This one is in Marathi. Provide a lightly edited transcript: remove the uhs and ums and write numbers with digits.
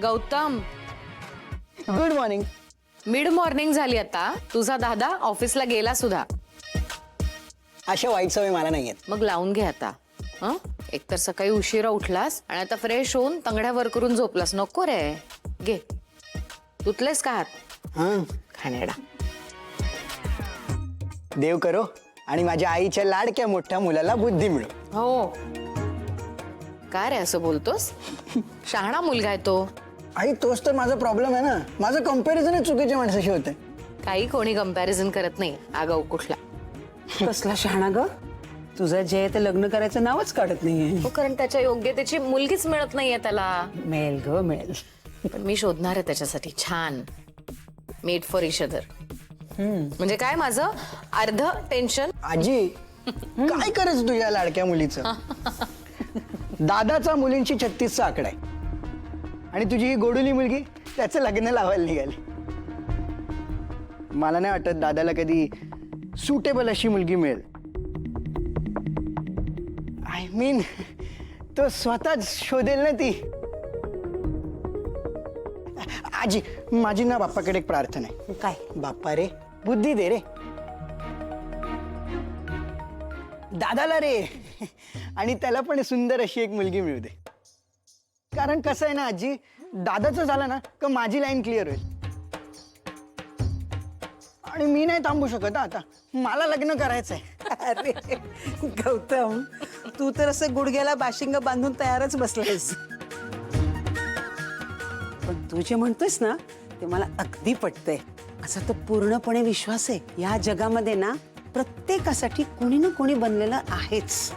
Gautam, good morning. Mid morning झाली आता. तुझा दादा ऑफिसला गेला सुद्धा. अशा वाईट सवय मला नाही आहेत. मग लावून घे आता. हं? एकतर सकाळी उशिरा उठलास आणि आता फ्रेश होऊन तंगड्या वर करून झोपलास. नको रे. घे. तुतलेस का हात? हां, खाणेडा. देव करो आणि माझ्या आईच्या लाडक्या मोठ्या मुलाला बुद्धी मिळो. हो. काय रे असं बोलतोस? शहाणा मुलगा आहे तो. आई तोच तर माझा प्रॉब्लेम आहे ना. माझं कंपॅरिझन चुकीच्या माणसाशी होतंय. काही कोणी कंपॅरिझन करत नाही आगाऊ कुठला. कसला शहाणा ग. तुझं जे आहे ते लग्न करायचं नावच काढत नाहीये. हो, कारण त्याच्या योग्यतेची मुलगीच मिळत नाहीये त्याला. मिळेल ग मिळेल. पण मी शोधणार आहे त्याच्यासाठी छान मेड फॉर इच अदर. म्हणजे काय माझं अर्ध टेन्शन. आजी काय करायचं तुझ्या लाडक्या मुलीचं. दादाचा मुलींची 36चा आकडा आहे आणि तुझी ही गोडुली मुलगी त्याचं लग्न लावायला निघाली. मला नाही वाटत दादाला कधी सुटेबल अशी मुलगी मिळेल. आय मीन तो स्वतःच शोधेल ना ती. आजी माझी ना बाप्पाकडे एक प्रार्थना आहे. काय? बाप्पा रे बुद्धी दे रे दादाला रे आणि त्याला पण सुंदर अशी एक मुलगी मिळू दे. कारण कसं आहे ना आजी, दादाचं झालं ना का माझी लाईन क्लिअर होईल आणि मी नाही थांबू शकत आता. मला लग्न करायचंय. अरे गौतम, तू तर असं गुडघ्याला बाशिंग बांधून तयारच बसलायस. पण तू जे म्हणतोयस ना ते मला अगदी पटतंय. असा तर पूर्णपणे विश्वास आहे. या जगामध्ये ना प्रत्येकासाठी कोणी ना कोणी बनलेलं आहेच.